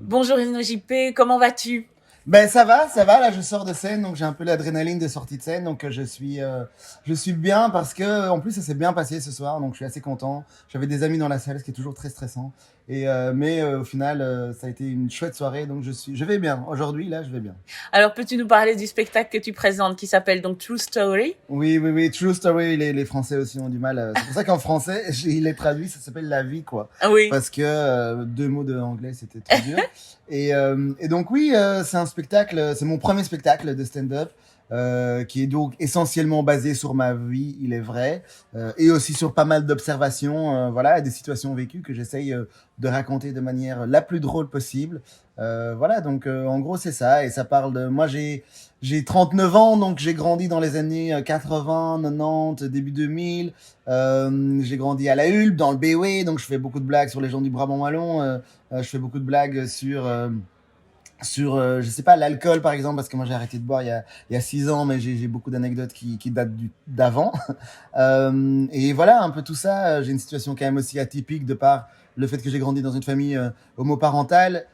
Bonjour Ino JP, comment vas-tu? Ben ça va. Là, je sors de scène, donc j'ai un peu l'adrénaline de sortie de scène, donc je suis bien parce que en plus ça s'est bien passé ce soir, donc je suis assez content. J'avais des amis dans la salle, ce qui est toujours très stressant, au final ça a été une chouette soirée, donc je vais bien. Aujourd'hui, là, je vais bien. Alors peux-tu nous parler du spectacle que tu présentes qui s'appelle donc True Story? Oui, True Story. Les Français aussi ont du mal. C'est pour ça qu'en français, il est traduit, ça s'appelle La Vie, quoi. Ah oui. Parce que deux mots de anglais, c'était trop dur. Et donc oui, c'est un spectacle, c'est mon premier spectacle de stand-up. Qui est donc essentiellement basé sur ma vie, il est vrai, et aussi sur pas mal d'observations, voilà, des situations vécues que j'essaye de raconter de manière la plus drôle possible. Voilà, donc en gros c'est ça, et ça parle de moi. J'ai 39 ans, donc j'ai grandi dans les années 80, 90, début 2000. J'ai grandi à la Hulpe, dans le BW, donc je fais beaucoup de blagues sur les gens du Brabant wallon. Je fais beaucoup de blagues sur je sais pas, l'alcool par exemple, parce que moi j'ai arrêté de boire il y a 6 ans, mais j'ai beaucoup d'anecdotes qui datent d'avant. Et voilà, un peu tout ça. J'ai une situation quand même aussi atypique de par le fait que j'ai grandi dans une famille homoparentale.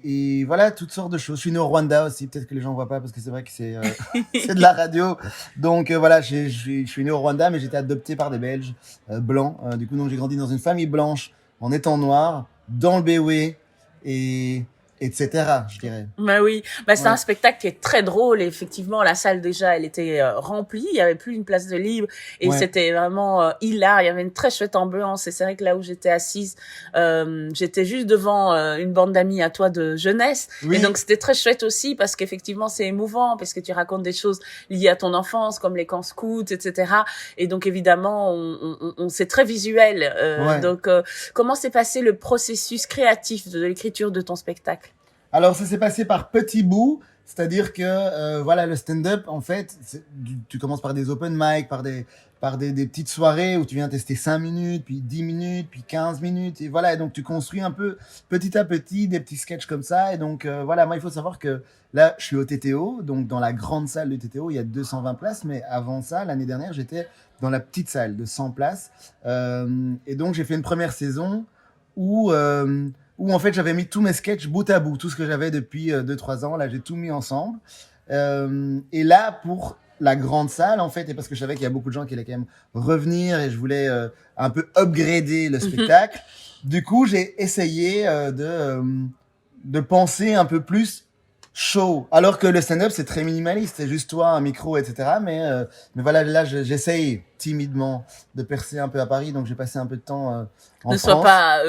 Et voilà, toutes sortes de choses. Je suis né au Rwanda aussi, peut-être que les gens voient pas parce que c'est vrai que c'est de la radio. Donc voilà, je suis né au Rwanda, mais j'étais adopté par des Belges blancs. Du coup, donc j'ai grandi dans une famille blanche en étant noir, dans le Béoué, et etc., je dirais. Bah oui, bah c'est un Ouais, spectacle qui est très drôle et effectivement la salle déjà elle était remplie, il y avait plus une place de libre et ouais, c'était vraiment hilar, il y avait une très chouette ambiance et c'est vrai que là où j'étais assise, j'étais juste devant une bande d'amis à toi de jeunesse et donc oui, c'était très chouette aussi parce qu'effectivement c'est émouvant parce que tu racontes des choses liées à ton enfance comme les camps scouts etc. Et donc évidemment c'est très visuel, ouais. comment s'est passé le processus créatif de l'écriture de ton spectacle? Alors, ça s'est passé par petits bouts, c'est-à-dire que voilà, le stand-up, en fait, tu commences par des open mic, des petites soirées où tu viens tester 5 minutes, puis 10 minutes, puis 15 minutes, et voilà, et donc tu construis un peu petit à petit des petits sketchs comme ça, et donc voilà, moi il faut savoir que là, je suis au TTO, donc dans la grande salle du TTO, il y a 220 places, mais avant ça, l'année dernière, j'étais dans la petite salle de 100 places, et donc j'ai fait une première saison où où en fait j'avais mis tous mes sketchs bout à bout, tout ce que j'avais depuis 2-3 ans, là j'ai tout mis ensemble. Et là, pour la grande salle, en fait, et parce que je savais qu'il y a beaucoup de gens qui allaient quand même revenir et je voulais un peu upgrader le spectacle, du coup j'ai essayé de penser un peu plus show. Alors que le stand-up c'est très minimaliste, c'est juste toi, un micro, etc. Mais voilà, là j'essaye timidement de percer un peu à Paris, donc j'ai passé un peu de temps en Ne sois France. pas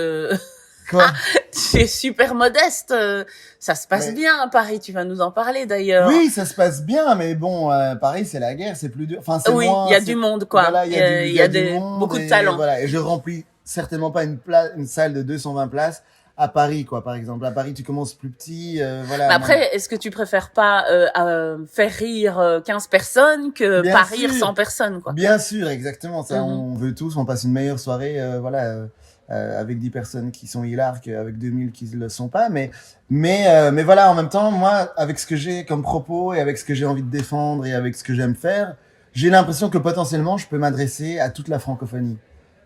Quoi? tu es super modeste. Ça se passe Mais bien à Paris, tu vas nous en parler d'ailleurs. oui, ça se passe bien, mais bon, Paris, c'est la guerre, c'est plus dur. Enfin, c'est Oui, il y moins, a du c'est, monde quoi. voilà, Il il y y a a du monde, beaucoup de et talent. voilà. Et je remplis certainement pas une salle de 220 places à Paris, quoi, par exemple. À Paris, tu commences plus petit, Mais voilà. après, est-ce que tu préfères pas faire rire 15 personnes que Bien pas rire sûr, 100 personnes quoi? bien sûr, exactement. Ça, Mhm. on veut tous, on passe une meilleure soirée, avec 10 personnes qui sont hilars qu'avec 2000 qui ne le sont pas. Mais voilà, en même temps, moi, avec ce que j'ai comme propos et avec ce que j'ai envie de défendre et avec ce que j'aime faire, j'ai l'impression que potentiellement, je peux m'adresser à toute la francophonie.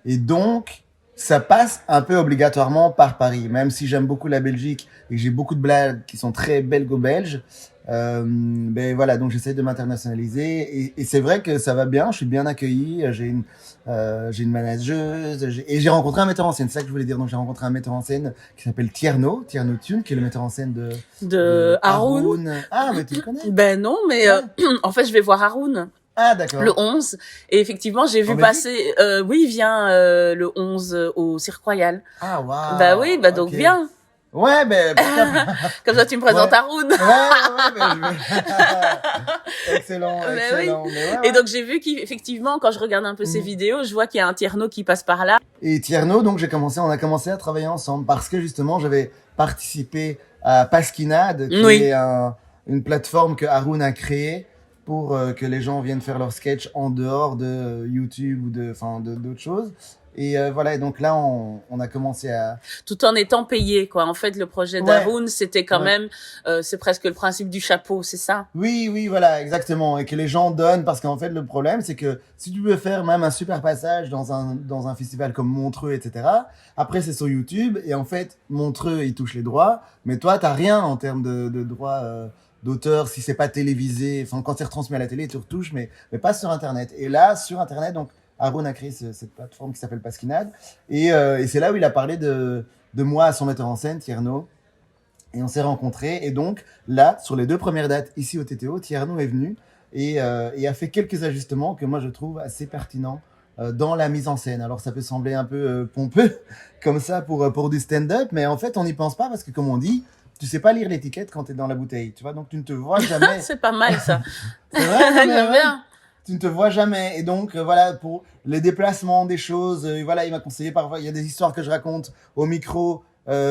Et donc, ça passe un peu obligatoirement par Paris, même si j'aime beaucoup la Belgique et que j'ai beaucoup de blagues qui sont très belgo-belges. Ben voilà, donc j'essaie de m'internationaliser et c'est vrai que ça va bien, je suis bien accueilli, j'ai une manageuse et j'ai rencontré un metteur en scène, c'est ça que je voulais dire. Donc j'ai rencontré un metteur en scène qui s'appelle Tierno Thune, qui est le metteur en scène De de Haroun? Haroun. Ah, mais tu le connais? Ben non, mais Ouais. en fait, je vais voir Haroun Ah, le d'accord. 11 et effectivement, j'ai En vu Belgique? passer oui, il vient le 11 au Cirque Royal. Ah, Bah oui, bah waouh, donc ok. viens. Ouais, ben pourquoi pas. Comme ça, tu me Ouais. présentes Haroun. Ben je vais. Excellent, Mais oui. excellent. Mais ouais, Et ouais. donc j'ai vu qu'effectivement, quand je regarde un peu ses Mhm. vidéos, je vois qu'il y a un Tierno qui passe par là. Et Tierno, donc on a commencé à travailler ensemble parce que justement j'avais participé à Pasquinade, qui Oui. est une plateforme que Haroun a créée pour que les gens viennent faire leurs sketchs en dehors de YouTube ou d'autres choses. Et voilà, et donc là, on a commencé à... Tout en étant payé, quoi. En fait, le projet d'Haroun, c'était quand même, c'est presque le principe du chapeau, c'est ça? Oui, oui, voilà, exactement. Et que les gens donnent, parce qu'en fait, le problème, c'est que si tu veux faire même un super passage dans un festival comme Montreux, etc., après, c'est sur YouTube, et en fait, Montreux, il touche les droits, mais toi, t'as rien en termes de droits d'auteur, si c'est pas télévisé, enfin, quand c'est retransmis à la télé, tu retouches, mais pas sur Internet. Et là, sur Internet, donc, Haroun a créé cette plateforme qui s'appelle Pasquinade, et c'est là où il a parlé de moi à son metteur en scène, Tierno, et on s'est rencontrés. Et donc, là, sur les 2 premières dates, ici au TTO, Tierno est venu et a fait quelques ajustements que moi, je trouve assez pertinents dans la mise en scène. Alors, ça peut sembler un peu pompeux, comme ça, pour du stand-up, mais en fait, on n'y pense pas parce que, comme on dit, tu sais pas lire l'étiquette quand tu es dans la bouteille, tu vois, donc tu ne te vois jamais. C'est pas mal, ça. C'est vrai, non, mais J'aime ouais. bien. Tu ne te vois jamais. Et donc, voilà, pour les déplacements, des choses, voilà, il m'a conseillé parfois, il y a des histoires que je raconte au micro,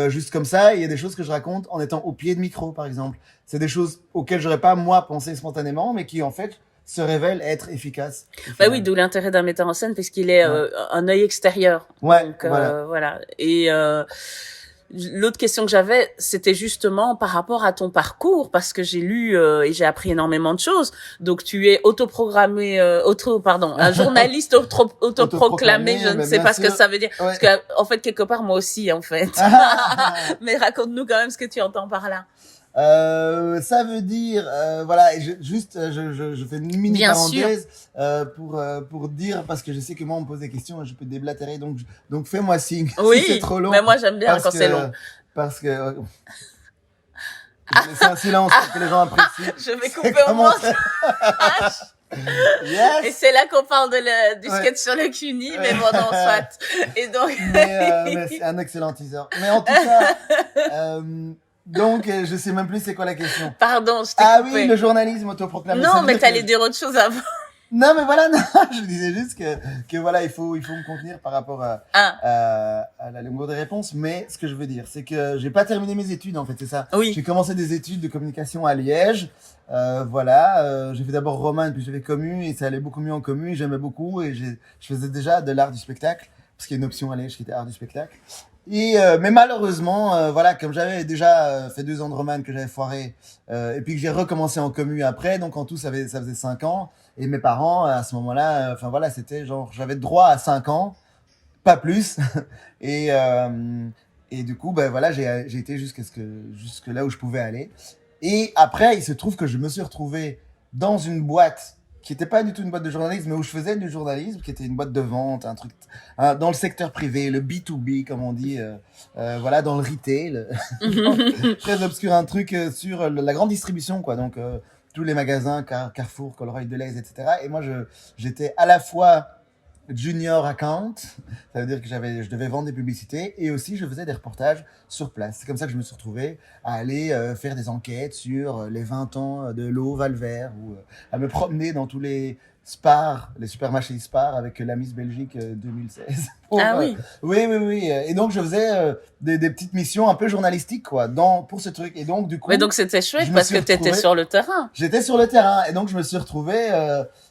juste comme ça, et il y a des choses que je raconte en étant au pied de micro, par exemple. C'est des choses auxquelles j'aurais pas, moi, pensé spontanément, mais qui, en fait, se révèlent être efficaces. Bah oui, d'où l'intérêt d'un metteur en scène, parce qu'il est un œil extérieur. Ouais, Donc, voilà. voilà. Et l'autre question que j'avais, c'était justement par rapport à ton parcours, parce que j'ai lu et j'ai appris énormément de choses. Donc, tu es autoprogrammé, un journaliste autoproclamé. Je ne sais pas ce que ça veut dire. Ouais. Parce que, en fait, quelque part, moi aussi, en fait. Mais raconte-nous quand même ce que tu entends par là. Ça veut dire, voilà, et je fais une mini Bien parenthèse pour dire, parce que je sais que moi on me pose des questions et je peux déblatérer, donc fais-moi signe Oui, si c'est trop long. mais moi j'aime bien quand c'est long. Parce que je vais laisser un silence pour que les gens apprécient. Je vais couper au montage. Yes. Et c'est là qu'on parle du sketch sur le CUNY, mais bon, non, soit. Et donc. mais c'est un excellent teaser. Mais en tout cas, donc, je sais même plus c'est quoi la question. Pardon, je t'ai coupé. oui, le journalisme autoproclamé. Non, mais t'allais dire autre chose avant. Non, mais voilà, non, je disais juste que voilà, il faut me contenir par rapport à la longueur des réponses. Mais ce que je veux dire, c'est que j'ai pas terminé mes études, en fait, c'est ça. Oui. J'ai commencé des études de communication à Liège. Voilà, j'ai fait d'abord Roman, puis j'ai fait commu, et ça allait beaucoup mieux en commu, j'aimais beaucoup, et je faisais déjà de l'art du spectacle, parce qu'il y a une option à Liège qui était art du spectacle. Et mais malheureusement, voilà, comme j'avais déjà fait 2 ans de Roman que j'avais foiré, et puis que j'ai recommencé en commu après, donc en tout ça faisait 5 ans. Et mes parents, à ce moment-là, enfin voilà, c'était genre, j'avais droit à 5 ans, pas plus. et du coup, ben voilà, j'ai été jusque là où je pouvais aller. Et après, il se trouve que je me suis retrouvé dans une boîte qui était pas du tout une boîte de journalisme, mais où je faisais du journalisme, qui était une boîte de vente, un truc dans le secteur privé, le B2B, comme on dit, voilà, dans le retail, très obscur, un truc sur la grande distribution, quoi. Donc tous les magasins, Carrefour, Colruyt, Delhaize, etc. Et moi, j'étais à la fois junior account, ça veut dire que je devais vendre des publicités, et aussi je faisais des reportages sur place. C'est comme ça que je me suis retrouvé à aller faire des enquêtes sur les 20 ans de l'eau Valvert, ou à me promener dans tous les Spar, les supermarchés Spar avec la Miss Belgique 2016. Ah oui. Oui. Et donc je faisais des petites missions un peu journalistiques, quoi, pour ce truc. Et donc du coup. Mais donc c'était chouette parce que t'étais sur le terrain. J'étais sur le terrain, et donc je me suis retrouvé,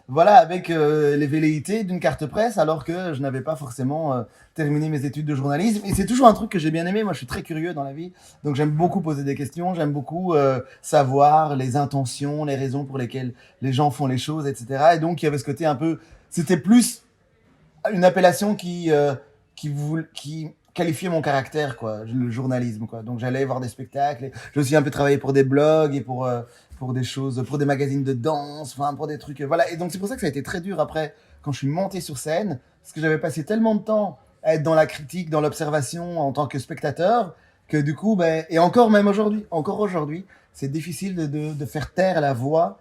voilà, avec les velléités d'une carte presse, alors que je n'avais pas forcément terminé mes études de journalisme. Et c'est toujours un truc que j'ai bien aimé. Moi, je suis très curieux dans la vie, donc j'aime beaucoup poser des questions, j'aime beaucoup savoir les intentions, les raisons pour lesquelles les gens font les choses, etc. Et donc il y avait ce côté un peu, c'était plus une appellation qui qualifiait mon caractère, quoi, le journalisme, quoi. Donc j'allais voir des spectacles, j'ai aussi un peu travaillé pour des blogs et pour des choses, pour des magazines de danse, enfin pour des trucs, voilà. Et donc c'est pour ça que ça a été très dur après, quand je suis monté sur scène, parce que j'avais passé tellement de temps à être dans la critique, dans l'observation en tant que spectateur, que du coup, ben, et encore aujourd'hui, c'est difficile de faire taire la voix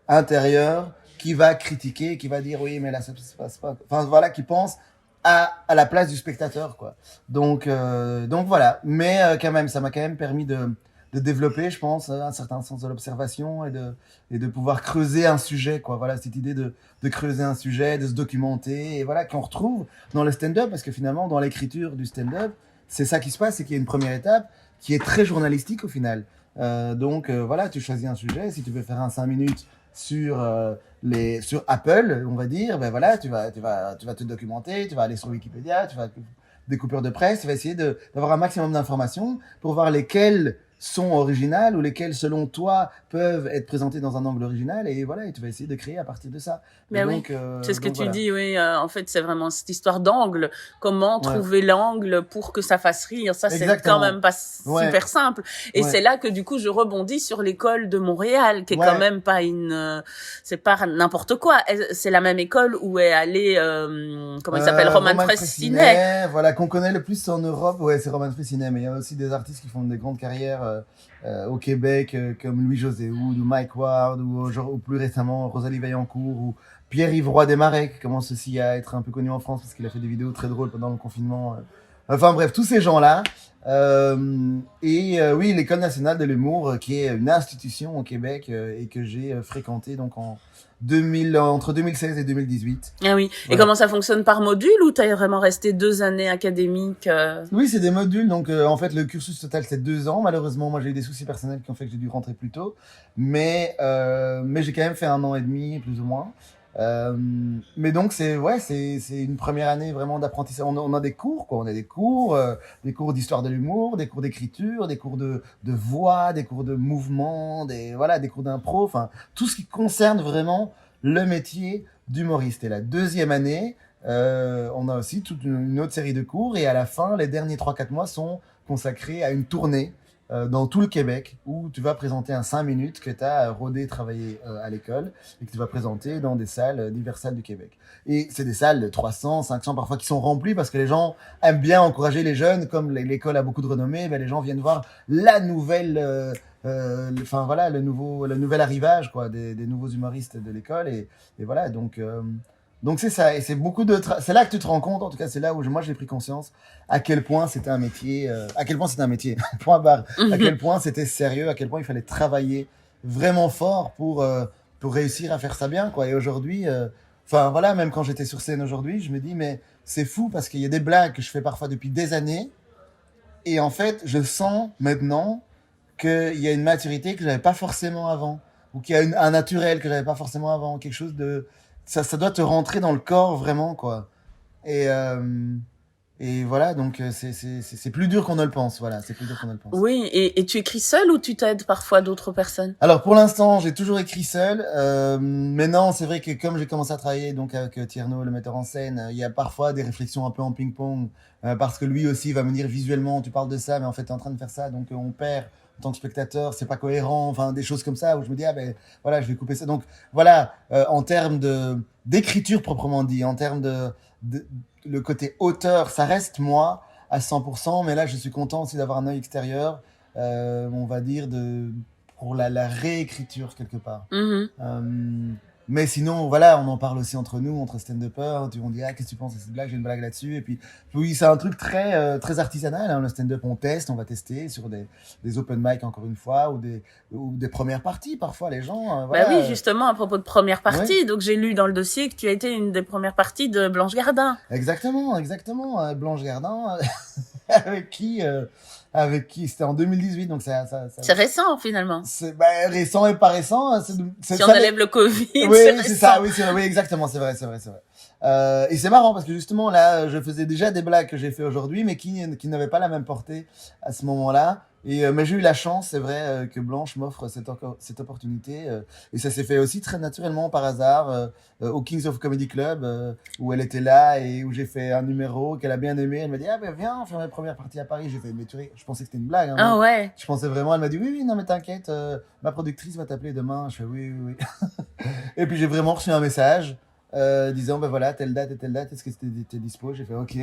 intérieure qui va critiquer, qui va dire oui, mais là ça se passe pas, enfin voilà, qui pense à la place du spectateur, quoi. Donc voilà. Mais quand même, ça m'a quand même permis de développer, je pense, un certain sens de l'observation et de pouvoir creuser un sujet, quoi. Voilà, cette idée de creuser un sujet, de se documenter, et voilà, qu'on retrouve dans le stand-up, parce que finalement, dans l'écriture du stand-up, c'est ça qui se passe, c'est qu'il y a une première étape qui est très journalistique au final. Donc voilà, tu choisis un sujet, si tu veux faire un 5 minutes, sur Apple, on va dire, ben voilà, tu vas te documenter, tu vas aller sur Wikipédia, tu vas des coupures de presse, tu vas essayer d'avoir un maximum d'informations pour voir lesquelles sont originales ou lesquelles, selon toi, peuvent être présentées dans un angle original, et voilà, et tu vas essayer de créer à partir de ça. Mais oui, c'est ce que tu dis, oui. En fait, c'est vraiment cette histoire d'angle. Comment trouver l'angle pour que ça fasse rire. Ça, c'est quand même pas super simple. Et c'est là que, du coup, je rebondis sur l'école de Montréal, qui est quand même pas c'est pas n'importe quoi. C'est la même école où est allé, comment il s'appelle, Roman Fressinet. Voilà, qu'on connaît le plus en Europe. Ouais, c'est Roman Fressinet. Mais il y a aussi des artistes qui font des grandes carrières, au Québec, comme Louis-José Hood ou Mike Ward, ou plus récemment Rosalie Vaillancourt, ou Pierre-Yves Roy Desmarais, qui commence aussi à être un peu connu en France parce qu'il a fait des vidéos très drôles pendant le confinement. Enfin bref, tous ces gens-là. Oui, l'École nationale de l'humour, qui est une institution au Québec, et que j'ai fréquentée donc entre 2016 et 2018. Ah oui. Voilà. Et comment ça fonctionne, par module, ou t'as vraiment resté 2 années académiques? Oui, c'est des modules. Donc, en fait, le cursus total, c'est 2 ans. Malheureusement, moi, j'ai eu des soucis personnels qui ont fait que j'ai dû rentrer plus tôt. Mais j'ai quand même fait 1 an et demi, plus ou moins. Mais donc c'est une première année vraiment d'apprentissage. On a des cours, quoi. On a des cours d'histoire de l'humour, des cours d'écriture, des cours de voix, des cours de mouvement, des cours d'impro. Enfin, tout ce qui concerne vraiment le métier d'humoriste. Et la 2e année, on a aussi toute une autre série de cours. Et à la fin, les derniers 3-4 mois sont consacrés à une tournée dans tout le Québec, où tu vas présenter un 5 minutes que tu as rodé, travaillé à l'école, et que tu vas présenter dans des salles, diverses salles du Québec. Et c'est des salles de 300, 500 parfois, qui sont remplies parce que les gens aiment bien encourager les jeunes. Comme l'école a beaucoup de renommée, ben les gens viennent voir la nouvelle, le nouvel arrivage, quoi, des nouveaux humoristes de l'école. Et voilà, donc c'est ça, et c'est c'est là que tu te rends compte, en tout cas c'est là où moi j'ai pris conscience à quel point c'était un métier, point barre, à quel point c'était sérieux, à quel point il fallait travailler vraiment fort pour réussir à faire ça bien, quoi. Et aujourd'hui, même quand j'étais sur scène aujourd'hui, je me dis mais c'est fou parce qu'il y a des blagues que je fais parfois depuis des années, et en fait je sens maintenant qu'il y a une maturité que j'avais pas forcément avant, ou qu'il y a un naturel que j'avais pas forcément avant, quelque chose de ça doit te rentrer dans le corps vraiment, quoi. Et voilà, donc c'est plus dur qu'on ne le pense. Voilà, c'est plus dur qu'on ne le pense. Oui, et tu écris seul ou tu t'aides parfois d'autres personnes? Alors pour l'instant, j'ai toujours écrit seul. Mais non, c'est vrai que comme j'ai commencé à travailler donc avec Tierno, le metteur en scène, il y a parfois des réflexions un peu en ping-pong, parce que lui aussi va me dire visuellement, tu parles de ça, mais en fait t'es en train de faire ça, donc on perd en tant que spectateur, c'est pas cohérent, enfin des choses comme ça où je me dis voilà, je vais couper ça. Donc voilà, en termes d'écriture proprement dit, en termes de le côté auteur, ça reste moi à 100%, mais là je suis content aussi d'avoir un œil extérieur, on va dire pour la réécriture quelque part. Mais sinon, voilà, on en parle aussi entre nous, entre stand-uppers. On dit, qu'est-ce que tu penses de cette blague? J'ai une blague là-dessus. Et puis, oui, c'est un truc très, très artisanal, hein, le stand-up. On va tester sur des open mic, encore une fois, ou des premières parties, parfois, les gens, voilà. Bah oui, justement, à propos de première partie. Donc, j'ai lu dans le dossier que tu as été une des premières parties de Blanche Gardin. Exactement. Blanche Gardin, avec qui c'était en 2018, donc c'est récent finalement. C'est récent et pas récent. Si on enlève le Covid, oui, c'est ça. Oui, exactement, c'est vrai. Et c'est marrant parce que justement là, je faisais déjà des blagues que j'ai fait aujourd'hui, mais qui n'avaient pas la même portée à ce moment-là. Mais j'ai eu la chance, c'est vrai, que Blanche m'offre cette opportunité, et ça s'est fait aussi très naturellement par hasard au Kings of Comedy Club, où elle était là et où j'ai fait un numéro qu'elle a bien aimé. Elle m'a dit viens faire ma première partie à Paris. J'ai fait mais je pensais que c'était une blague. Hein, ah ouais. Je pensais vraiment. Elle m'a dit oui non mais t'inquiète, ma productrice va t'appeler demain. Je fais oui. Et puis j'ai vraiment reçu un message disant voilà telle date et telle date, est-ce que t'es dispo? J'ai fait ok.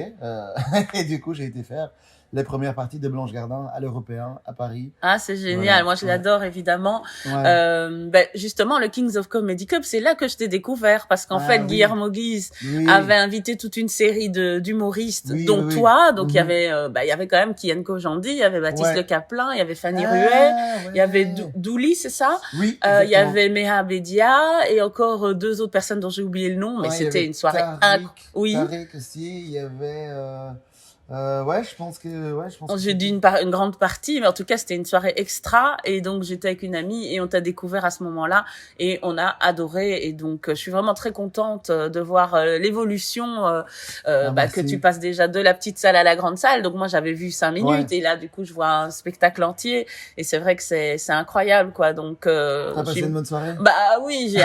Et du coup j'ai été faire les premières parties de Blanche Gardin à l'Européen, à Paris. Ah, c'est génial. Voilà. Moi, je l'adore, évidemment. Ouais. Justement, le Kings of Comedy Club, c'est là que je t'ai découvert parce qu'en fait, Guillermo Guise avait invité toute une série d'humoristes, dont toi. Donc, il y avait, il y avait quand même Kian Kojandi, il y avait Baptiste Le Caplin, il y avait Fanny Ruet, il y avait Douli, c'est ça? Oui. Il y avait Meha Bedia et encore 2 autres personnes dont j'ai oublié le nom, mais c'était une soirée Tariq aussi, il y avait, Ouais, je pense que J'ai dit une grande partie, mais en tout cas, c'était une soirée extra. Et donc, j'étais avec une amie et on t'a découvert à ce moment-là et on a adoré. Et donc, je suis vraiment très contente de voir l'évolution, Ah, que tu merci. passes déjà de la petite salle à la grande salle. Donc, moi, j'avais vu 5 minutes Ouais. et là, du coup, je vois un spectacle entier et c'est vrai que c'est incroyable, quoi. Donc, T'as je passé une suis bonne soirée? bah oui,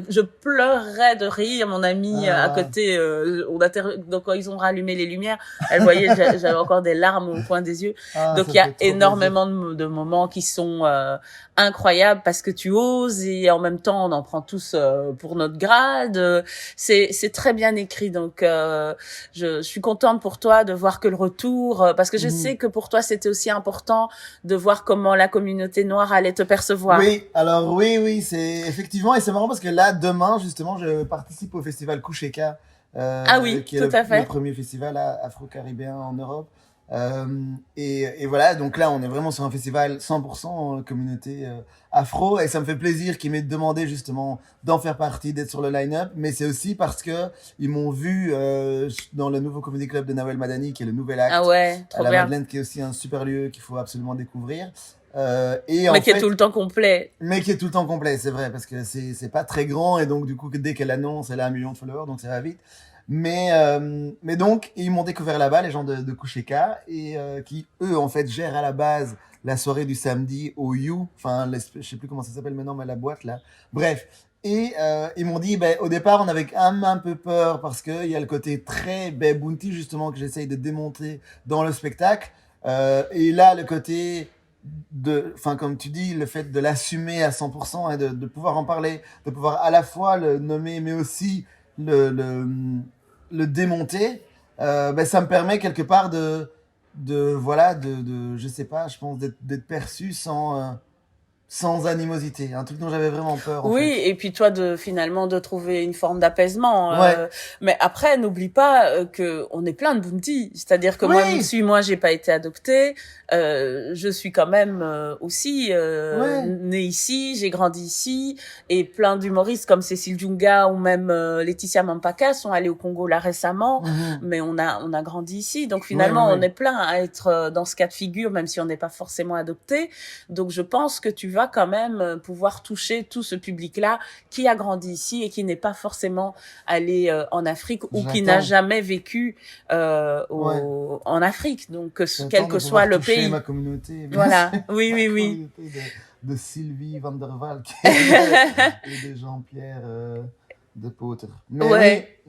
je pleurais de rire. Mon amie Ah, à waouh. côté, donc quand ils ont rallumé les lumières, elle voyait, j'avais encore des larmes au coin des yeux. Ah, Donc ça il y a fait trop plaisir. énormément de moments qui sont incroyables parce que tu oses et en même temps on en prend tous pour notre grade. C'est très bien écrit. Donc je suis contente pour toi de voir que le retour, parce que je Mhm. sais que pour toi c'était aussi important de voir comment la communauté noire allait te percevoir. Oui, alors oui, c'est effectivement, et c'est marrant parce que là, demain, justement, je participe au festival Kusheka, Ah oui, qui est tout à le fait. premier festival afro-caribéen en Europe. Et voilà, donc là, on est vraiment sur un festival 100% communauté afro, et ça me fait plaisir qu'ils m'aient demandé justement d'en faire partie, d'être sur le line-up, mais c'est aussi parce que ils m'ont vu dans le nouveau comedy club de Nawel Madani, qui est le nouvel Ah acte, ouais, à trop la bien. Madeleine, qui est aussi un super lieu qu'il faut absolument découvrir. Et en Mais qui est tout fait, le temps complet. mais qui est tout le temps complet, c'est vrai, parce que c'est pas très grand, et donc du coup, dès qu'elle annonce, elle a 1 million de followers, donc ça va vite. Mais donc, ils m'ont découvert là-bas, les gens de Kusheka, et qui, eux, en fait, gèrent à la base la soirée du samedi au You, enfin, je sais plus comment ça s'appelle maintenant, mais la boîte, là. Bref. Et ils m'ont dit, ben, au départ, on avait un peu peur, parce qu'il y a le côté très bounty, justement, que j'essaye de démontrer dans le spectacle. Et là, le côté enfin, comme tu dis, le fait de l'assumer à 100% et de pouvoir en parler, de pouvoir à la fois le nommer, mais aussi le, le, le démonter, ben, ça me permet quelque part voilà, je sais pas, je pense d'être perçu sans animosité. Un truc dont j'avais vraiment peur, en Oui, fait. et puis toi de finalement de trouver une forme d'apaisement. Ouais. Mais après, n'oublie pas que on est plein de bounty. C'est-à-dire que moi, même Oui. si moi j'ai pas été adoptée, je suis quand même aussi Ouais. née ici, j'ai grandi ici, et plein d'humoristes comme Cécile Djunga ou même Laetitia Mampaka sont allés au Congo là récemment, Mhm. mais on a grandi ici. Donc Ouais, ouais, finalement, on ouais. est plein à être dans ce cas de figure, même si on n'est pas forcément adopté. Donc je pense que tu vas quand même pouvoir toucher tout ce public-là qui a grandi ici et qui n'est pas forcément allé en Afrique ou qui n'a J'attends. jamais vécu Ouais. en Afrique. Donc quel J'attends de que soit pouvoir le toucher ma pays. communauté, bien sûr. Voilà. Oui, Ma oui, oui. communauté de Sylvie Van der Valk et de Jean-Pierre de Potter. Mais oui, Ouais.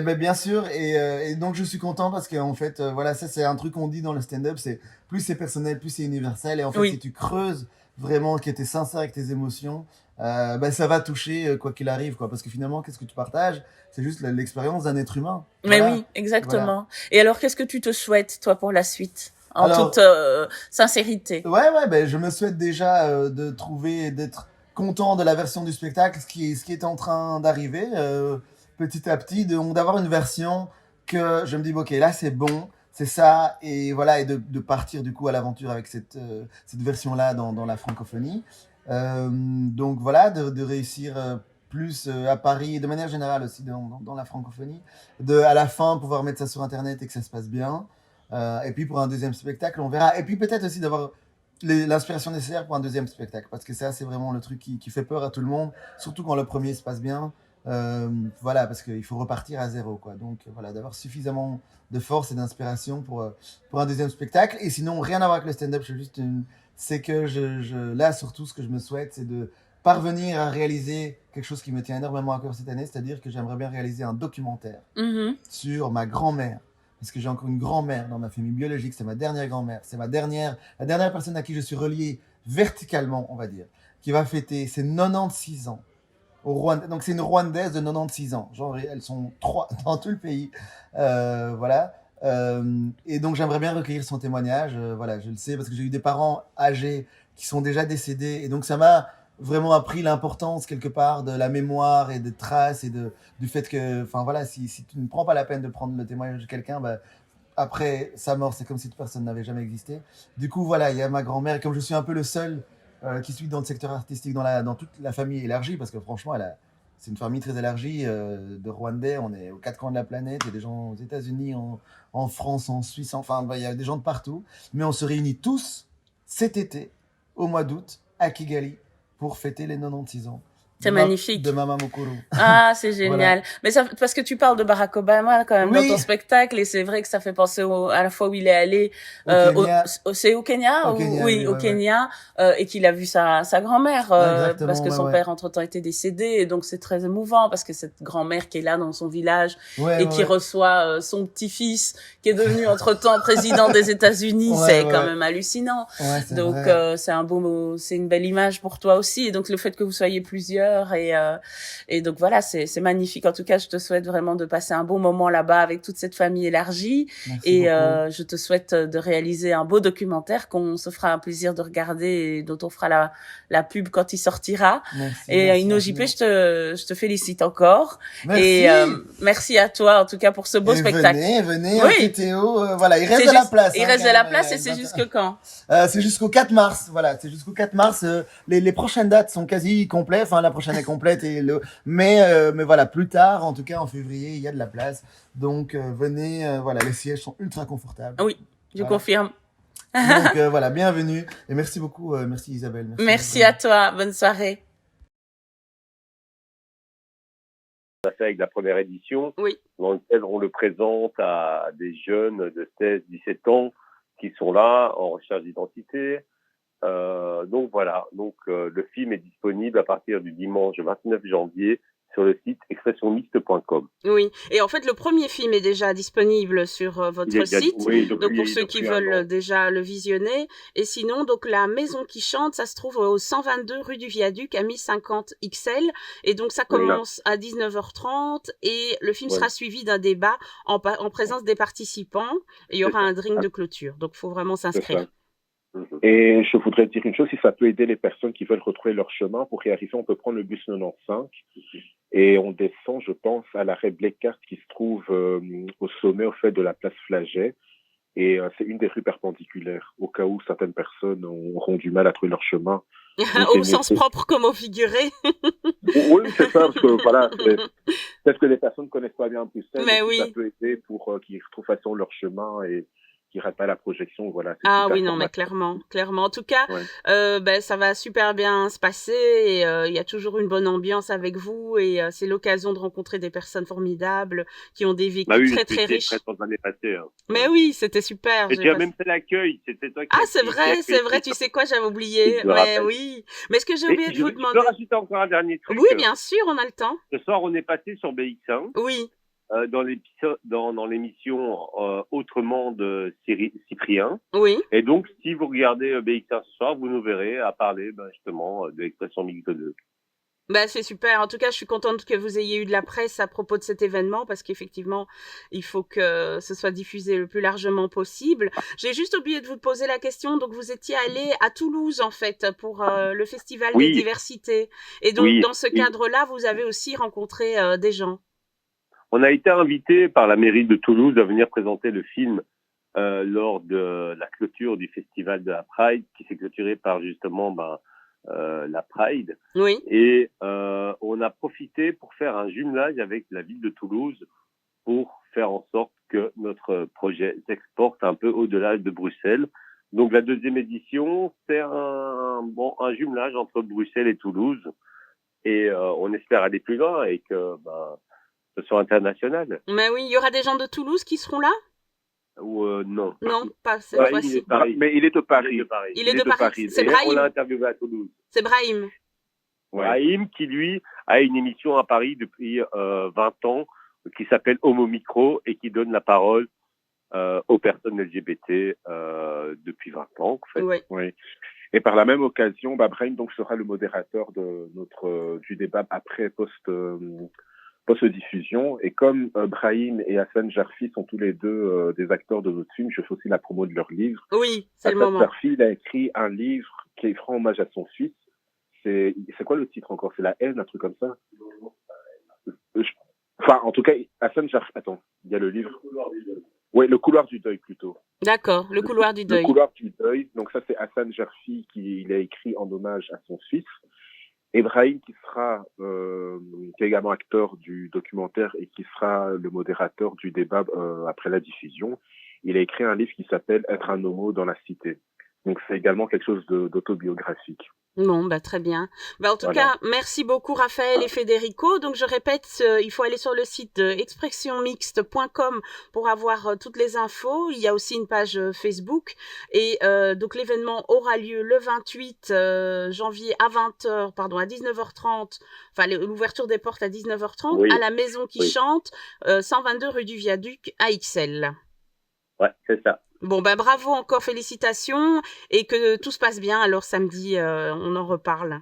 mais bien sûr, et donc je suis content parce qu'en fait, voilà, ça c'est un truc qu'on dit dans le stand-up, c'est plus c'est personnel, plus c'est universel, et en fait, si Oui. tu creuses vraiment, que tu es sincère avec tes émotions, ben, ça va toucher quoi qu'il arrive, quoi, parce que finalement, qu'est-ce que tu partages? C'est juste l'expérience d'un être humain. Mais Voilà, oui, voilà. exactement. Et alors, qu'est-ce que tu te souhaites, toi, pour la suite? En toute Alors, sincérité. ouais, ben, je me souhaite déjà de trouver, d'être content de la version du spectacle, ce qui est en train d'arriver petit à petit, d'avoir une version que je me dis, ok, là c'est bon, c'est ça, et voilà, et de partir du coup à l'aventure avec cette version-là dans la francophonie. Donc voilà, de réussir plus à Paris, et de manière générale aussi dans la francophonie, à la fin pouvoir mettre ça sur Internet et que ça se passe bien. Et puis pour un deuxième spectacle, on verra. Et puis peut-être aussi d'avoir l'inspiration nécessaire pour un deuxième spectacle. Parce que ça, c'est vraiment le truc qui fait peur à tout le monde. Surtout quand le premier se passe bien. Voilà, parce qu'il faut repartir à zéro, quoi. Donc voilà, d'avoir suffisamment de force et d'inspiration pour un deuxième spectacle. Et sinon, rien à voir avec le stand-up. C'est que là, surtout, ce que je me souhaite, c'est de parvenir à réaliser quelque chose qui me tient énormément à cœur cette année. C'est-à-dire que j'aimerais bien réaliser un documentaire Mhm. sur ma grand-mère. Parce que j'ai encore une grand-mère dans ma famille biologique, c'est ma dernière grand-mère, c'est la dernière personne à qui je suis relié verticalement, on va dire, qui va fêter ses 96 ans au Rwanda. Donc c'est une Rwandaise de 96 ans. Genre, elles sont 3 dans tout le pays. Voilà. Et donc j'aimerais bien recueillir son témoignage. Voilà, je le sais parce que j'ai eu des parents âgés qui sont déjà décédés. Et donc ça m'a vraiment appris l'importance quelque part de la mémoire et des traces et du fait que, enfin voilà, si tu ne prends pas la peine de prendre le témoignage de quelqu'un, bah, après sa mort, c'est comme si cette personne n'avait jamais existé. Du coup, voilà, il y a ma grand-mère. Et comme je suis un peu le seul qui suis dans le secteur artistique, dans toute la famille élargie, parce que franchement, c'est une famille très élargie de Rwandais. On est aux quatre coins de la planète. Il y a des gens aux États-Unis, en France, en Suisse. Enfin, il y a des gens de partout. Mais on se réunit tous cet été, au mois d'août, à Kigali, pour fêter les 96 ans C'est de magnifique. Mama Mokoro. Ah, c'est Voilà. génial. Mais ça, parce que tu parles de Barack Obama quand même dans Oui, ton spectacle et c'est vrai que ça fait penser à la fois où il est allé, au Kenya. c'est au Kenya Au ou, Kenya, oui, oui, au ouais, ouais. Kenya, et qu'il a vu sa grand-mère, parce Exactement, que ouais, son ouais. père entre-temps était décédé et donc c'est très émouvant parce que cette grand-mère qui est là dans son village Ouais, et ouais, qui ouais. reçoit son petit-fils qui est devenu entre-temps président des États-Unis, Ouais, c'est ouais, quand ouais. même hallucinant. Ouais, c'est Donc vrai. c'est une belle image pour toi aussi et donc le fait que vous soyez plusieurs et donc voilà, c'est magnifique. En tout cas, je te souhaite vraiment de passer un bon moment là-bas avec toute cette famille élargie. Merci Et beaucoup. je te souhaite de réaliser un beau documentaire qu'on se fera un plaisir de regarder et dont on fera la pub quand il sortira. Merci, Et merci InnoJP, infiniment. je te félicite encore. Et Merci! merci à toi, en tout cas, pour ce beau Et spectacle. venez, Oui, Théo. Voilà, il reste c'est de la juste, place, il hein, reste quand de la même. place et c'est jusque quand? C'est jusqu'au 4 mars. Voilà, c'est jusqu'au 4 mars. Les prochaines dates sont quasi complètes. Enfin, la prochaine est complète. Mais voilà, plus tard, en tout cas en février, il y a de la place. Donc, venez. Voilà, les sièges sont ultra confortables. Oui, je Voilà. confirme. Donc, voilà, bienvenue. Et merci beaucoup. Merci Isabelle. Merci à toi. Bonne soirée. On a fait avec la première édition, Oui. dans lequel on le présente à des jeunes de 16-17 ans qui sont là en recherche d'identité. Donc voilà, le film est disponible à partir du dimanche 29 janvier sur le site expressionmixte.com. Oui, et en fait, le premier film est déjà disponible sur votre site, oui, donc pour ceux qui veulent déjà le visionner. Et sinon, donc La Maison qui chante, ça se trouve au 122 rue du Viaduc à 1050 XL. Et donc ça commence à 19h30 et le film sera suivi d'un débat en présence des participants. Et il y aura un drink de clôture, donc il faut vraiment s'inscrire. Et je voudrais dire une chose, si ça peut aider les personnes qui veulent retrouver leur chemin, pour y arriver, on peut prendre le bus 95 et on descend, je pense, à l'arrêt Blécart qui se trouve au sommet, au fait de la place Flaget. Et c'est une des rues perpendiculaires, au cas où certaines personnes auront du mal à trouver leur chemin. Au sens propre comme au figuré. Oui, c'est ça, parce que voilà, peut-être que les personnes ne connaissent pas bien Bruxelles, mais donc oui. ça peut aider pour qu'ils retrouvent facilement leur chemin et qui ratent pas la projection, voilà. Ah oui, non, mais clairement. En tout cas, ça va super bien se passer et il y a toujours une bonne ambiance avec vous et c'est l'occasion de rencontrer des personnes formidables qui ont des vécus très très riches. L'année passée, hein. Mais oui, c'était super. Et tu as même fait l'accueil, c'était toi qui c'est vrai, tu sais quoi, j'avais oublié. Mais oui. Mais ce que j'ai oublié de vous demander. Je peux rajouter encore un dernier truc. Oui, bien sûr, on a le temps. Ce soir, on est passé sur BX1. Oui. Dans l'émission Autrement de Cyprien. Oui. Et donc, si vous regardez BX1 ce soir, vous nous verrez à parler justement de l'expression mixte 2. C'est super. En tout cas, je suis contente que vous ayez eu de la presse à propos de cet événement parce qu'effectivement, il faut que ce soit diffusé le plus largement possible. J'ai juste oublié de vous poser la question. Donc, vous étiez allé à Toulouse, en fait, pour le Festival des Diversités. Et donc, dans ce cadre-là, vous avez aussi rencontré des gens. On a été invité par la mairie de Toulouse à venir présenter le film lors de la clôture du festival de la Pride, qui s'est clôturé par justement la Pride. Oui. Et on a profité pour faire un jumelage avec la ville de Toulouse pour faire en sorte que notre projet s'exporte un peu au-delà de Bruxelles. Donc la deuxième édition, c'est un jumelage entre Bruxelles et Toulouse. Et on espère aller plus loin et que ce soit international. Mais oui, il y aura des gens de Toulouse qui seront là? Ou non. Non, pas cette fois-ci. Mais il est de Paris. Il est de Paris. C'est Brahim. On l'a interviewé à Toulouse. C'est Brahim. Brahim qui, lui, a une émission à Paris depuis 20 ans qui s'appelle Homo Micro et qui donne la parole aux personnes LGBT depuis 20 ans, en fait. Oui. Et par la même occasion, Brahim donc sera le modérateur de du débat après post-diffusion. Et comme Brahim et Hassan Jarfi sont tous les deux des acteurs de notre film, je fais aussi la promo de leur livre. Oui, c'est le moment. Hassan Jarfi, il a écrit un livre qui rend hommage à son fils. C'est quoi le titre encore? C'est La haine, un truc comme ça? Enfin, en tout cas, Hassan Jarfi... Attends, il y a le livre. Oui, Le couloir du deuil, plutôt. D'accord, Le couloir du deuil. Le couloir du deuil. Donc ça, c'est Hassan Jarfi qui l'a écrit en hommage à son fils. Ibrahim qui est également acteur du documentaire et qui sera le modérateur du débat après la diffusion. Il a écrit un livre qui s'appelle Être un homo dans la cité. Donc c'est également quelque chose d'autobiographique. Bon, bah, très bien. Bah, en tout Voilà. cas, merci beaucoup Raphaël et Federico. Donc je répète, il faut aller sur le site expressionmixte.com pour avoir toutes les infos. Il y a aussi une page Facebook et donc l'événement aura lieu le 28 janvier à 20h, pardon, à 19h30. Enfin, l'ouverture des portes à 19h30 Oui, à la Maison qui oui. chante, 122 rue du Viaduc à Ixelles. Ouais, c'est ça. Bon, ben bravo encore, félicitations et que tout se passe bien. Alors samedi, on en reparle.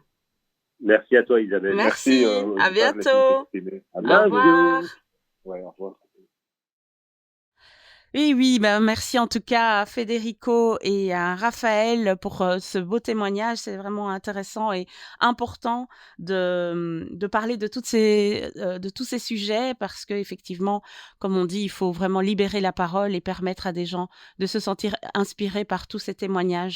Merci à toi, Isabelle. Merci, à de pas me laisser bientôt. m'exprimer. Au Love revoir. you. Ouais, au revoir. Et oui, ben merci en tout cas à Federico et à Raphaël pour ce beau témoignage. C'est vraiment intéressant et important de parler de de tous ces sujets parce que effectivement, comme on dit, il faut vraiment libérer la parole et permettre à des gens de se sentir inspirés par tous ces témoignages.